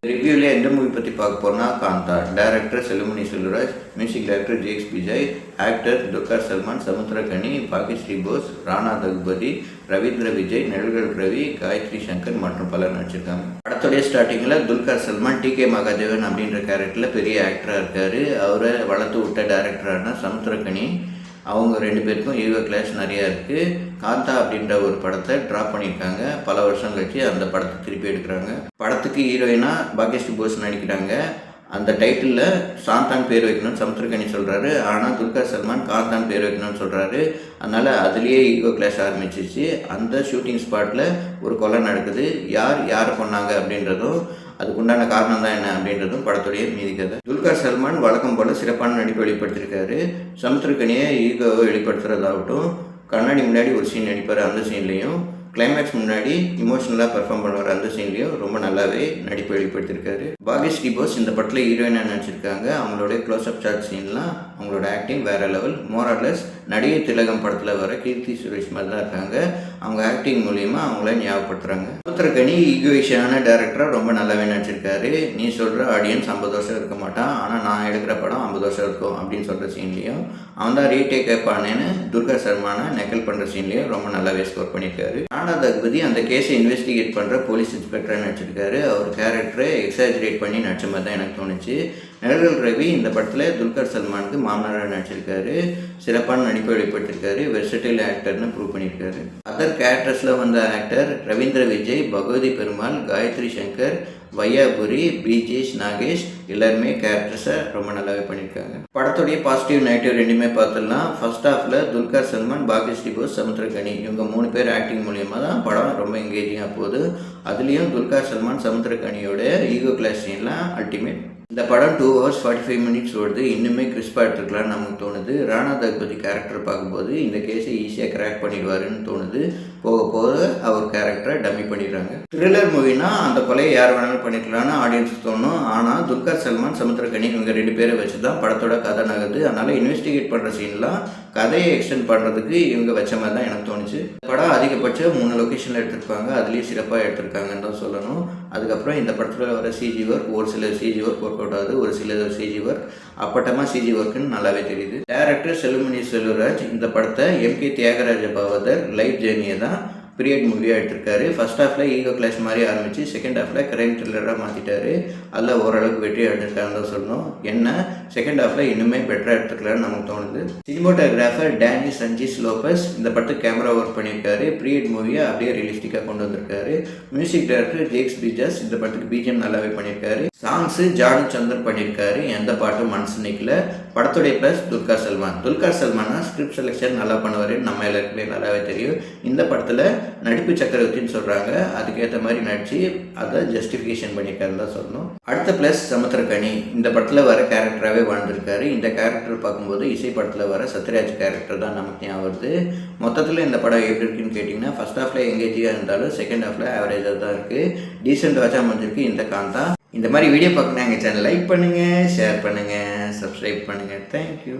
ரிவ்யூவில் எந்த மூவி பற்றி பார்க்க போறோம்னா Kaantha. Director Selvamani Selvaraj, music director Jakes Bejoy, actor Dulquer Salmaan, Samuthirakani, Bhagyashri Borse, Rana Daggubati, Ravindra Vijay, Nedungal Ravi, Gayathri Shankar மற்றும் பலர் நடிச்சிருக்காங்க. படத்துடைய ஸ்டார்டிங்கில் துல்கர் சல்மான் டி.கே. மகாதேவன் அப்படின்ற கேரக்டரில் பெரிய ஆக்டராக இருக்கார். அவரை வளர்த்து விட்ட டைரக்டரான சமுத்திரக்கனி, அவங்க ரெண்டு பேருக்கும் ஈகோ கிளாஷ் நிறையா இருக்குது. காந்தா அப்படின்ற ஒரு படத்தை ட்ராப் பண்ணியிருக்காங்க. பல வருஷம் கழிச்சு அந்த படத்தை திருப்பி எடுக்கிறாங்க. படத்துக்கு ஹீரோயினாக பாக்கியஸ்ரீ போஸ் நடிக்கிறாங்க. அந்த டைட்டிலில் சாந்தான் பேர் வைக்கணும்னு சமுத்திரக்கனி சொல்கிறாரு. ஆனால் துல்கர் சல்மான் காந்தான் பேர் வைக்கணும்னு சொல்கிறாரு. அதனால் அதுலேயே ஈகோ கிளாஷ் ஆரம்பிச்சிச்சு. அந்த ஷூட்டிங் ஸ்பாட்டில் ஒரு கொலை நடக்குது. யாரை கொன்னாங்க அப்படின்றதும் அதுக்குண்டான காரணம் தான் என்ன அப்படின்றதும் படத்துடைய மீதி கதை. துல்கர் சல்மான் வழக்கம் போல் சிறப்பான நடிப்பை வெளிப்படுத்தியிருக்காரு. சமுத்திரக்கனியை ஈகோவை வெளிப்படுத்துறதாகட்டும், கண்ணாடி முன்னாடி ஒரு சீன் நடிப்பார், அந்த சீன்லேயும் கிளைமேக்ஸ் முன்னாடி இமோஷனலாக பெர்ஃபார்ம் பண்ணுவார், அந்த சீன்லேயும் ரொம்ப நல்லாவே நடிப்பை வெளிப்படுத்தியிருக்காரு. பாக்கியஸ்ரீ போஸ் இந்த படத்தில் ஹீரோயினாக நடிச்சிருக்காங்க. அவங்களுடைய க்ளோஸ்அப் ஷாட் சீன்லாம் அவங்களோட ஆக்டிங் வேறு லெவல். மோரார்லெஸ் நடிகை திலகம் படத்தில் வர கீர்த்தி சுரேஷ் மாதிரி தான் இருக்காங்க. அவங்க ஆக்டிங் மூலிமா அவங்கள ஞாபகப்படுத்துகிறாங்க. சமுத்திரக்கனி ஈகோயிஷான டேரக்டராக ரொம்ப நல்லாவே நடிச்சிருக்காரு. நீ சொல்கிற ஆடியன்ஸ் 50 வருஷம் இருக்க மாட்டான், ஆனால் நான் எடுக்கிற படம் 50 வருஷம் இருக்கும் அப்படின்னு சொல்கிற சீன்லேயும், அவன் தான் ரீடேக் கேட்பானேன்னு துல்கர் சல்மானை நெக்கல் பண்ணுற சீன்லேயும் ரொம்ப நல்லாவே ஸ்கோர் பண்ணியிருக்காரு. ராணா தகுபதி அந்த கேஸை இன்வெஸ்டிகேட் பண்ணுற போலீஸ் இன்ஸ்பெக்டராக நடிச்சிருக்காரு. அவர் கேரக்டரை எக்ஸாஜரேட் பண்ணி நடிச்ச மாதிரி தான் எனக்கு தோணுச்சு. நெடுங்கல் ரவி இந்த படத்தில் துல்கர் சல்மானுக்கு மாமனாராக நடிச்சிருக்காரு. சிறப்பான நடிப்பை வெளிப்படுத்தியிருக்காரு. வெர்சடைல் ஆக்டர்னு ப்ரூவ் பண்ணியிருக்காரு. அதர் கேரக்டர்ஸில் வந்த ஆக்டர் ரவீந்திர விஜய், பகவதி பெருமாள், காயத்ரி சங்கர், வையாபுரி, பிஜேஷ், நாகேஷ் எல்லாருமே கேரக்டர்ஸை ரொம்ப நல்லாவே பண்ணியிருக்காங்க. படத்துடைய பாசிட்டிவ் நெகட்டிவ் ரெண்டுமே பார்த்துடலாம். ஃபர்ஸ்ட் ஹாஃபில் துல்கர் சல்மான், பாக்கியஸ்ரீ போஸ், சமுத்திரக்கனி இவங்க 3 பேர் ஆக்டிங் மூலியமாக தான் படம் ரொம்ப எங்கேஜிங்காக போகுது. அதுலேயும் துல்கர் சல்மான் சமுத்திரக்கனியோட ஈகோ கிளாஷ் சீன்லாம் அல்டிமேட். இந்த படம் 2 hours 45 minutes ஓடுது. இன்னுமே கிறிஸ்பாக எடுத்துக்கலான்னு நமக்கு தோணுது. ராணா தகுபதி கேரக்டர் பார்க்கும்போது இந்த கேஸை ஈஸியாக கிராக் பண்ணிடுவாருன்னு தோணுது. போக போக அவர் கேரக்டரை டம்மி பண்ணிடுறாங்க. த்ரில்லர் மூவினா அந்த கொலையை யார் வேணாலும் பண்ணிக்கலான்னு ஆடியன்ஸ் தோணும். ஆனால் துல்கர் சல்மான், சமுத்திரக்கனி இவங்க 2 பேரை வச்சு தான் படத்தோட கதை நகருது. அதனால் இன்வெஸ்டிகேட் பண்ணுற சீன்லாம் கதையை எக்ஸ்டெண்ட் பண்ணுறதுக்கு இவங்க வச்ச மாதிரி தான் எனக்கு தோணுச்சு. படம் அதிகபட்சம் 3 லொக்கேஷனில் எடுத்திருப்பாங்க. அதுலேயும் சிறப்பாக எடுத்திருக்காங்கன்னு தான் சொல்லணும். அதுக்கப்புறம் இந்த படத்தில் வர சிஜி ஒர்க், ஒரு சில சிஜி ஒர்க் ஒர்க் அவுட் ஆகுது, ஒரு சில சிஜி ஒர்க் அப்பட்டமாக சிஜி ஒர்க்குன்னு நல்லாவே தெரியுது. டைரக்டர் செல்லுமணி செல்வராஜ் இந்த படத்தை எம்.கே. தியாகராஜ பாவதர் லைஃப் ஜேர்னியை தான் பீரியட் மூவியாக எடுத்திருக்காரு. ஃபர்ஸ்ட் ஹாஃபில் ஈகோ கிளாஷ் மாதிரி ஆரம்பித்து செகண்ட் ஹாஃபில் கிரைம் த்ரில்லராக மாற்றிட்டாரு. அதில் ஓரளவுக்கு வெற்றி அடைஞ்சிருக்காருன்னு தான் சொல்லணும். என்ன செகண்ட் ஹாஃபில் இன்னுமே பெட்டராக எடுத்துக்கலான்னு நமக்கு தோணுது. சினிமோட்டோகிராஃபர் டேனி சஞ்சிஸ் லோபஸ் இந்த படத்துக்கு கேமரா ஒர்க் பண்ணியிருக்காரு. பீரியட் மூவியை அப்படியே ரியலிஸ்டிக்காக கொண்டு வந்திருக்காரு. மியூசிக் டைரக்டர் ஜேஎக்ஸ் விஜய் இந்த படத்துக்கு பிஜிஎம் நல்லாவே பண்ணியிருக்காரு. சாங்ஸு ஜானு சந்தர் பண்ணியிருக்காரு. எந்த பாட்டும் மனசு நிற்கல. படத்துடைய ப்ளஸ் துல்கர் சல்மான். துல்கர் சல்மானா ஸ்கிரிப்ட் செலெக்ஷன் நல்லா பண்ணுவார், நம்ம எல்லாருக்குமே நல்லாவே தெரியும். இந்த படத்தில் நடிப்பு சக்கரவர்த்தின்னு சொல்கிறாங்க. அதுக்கேற்ற மாதிரி நடித்து அதை ஜஸ்டிஃபிகேஷன் பண்ணியிருக்காருன்னு தான் சொல்லணும். அடுத்த ப்ளஸ் சமுத்திரக்கனி இந்த படத்தில் வர கேரக்டராகவே வாழ்ந்திருக்காரு. இந்த கேரக்டர் பார்க்கும்போது இசை படத்தில் வர சத்யராஜ் கேரக்டர் தான் நமக்கு ஞாபகம் வருது. மொத்தத்தில் இந்த படம் எப்படி இருக்குன்னு கேட்டிங்கன்னா ஃபர்ஸ்ட் ஹாஃபில் எங்கேஜியாக இருந்தாலும் செகண்ட் ஹாஃபில் ஆவரேஜாக தான் இருக்குது. டீசென்ட் வாட்சாக அமைஞ்சிருக்கு இந்த காந்தா. இந்த மாதிரி வீடியோ பார்க்கணும் எங்கள் சேனல் லைக் பண்ணுங்கள், ஷேர் பண்ணுங்கள், சப்ஸ்கிரைப் பண்ணுங்கள். தேங்க்யூ.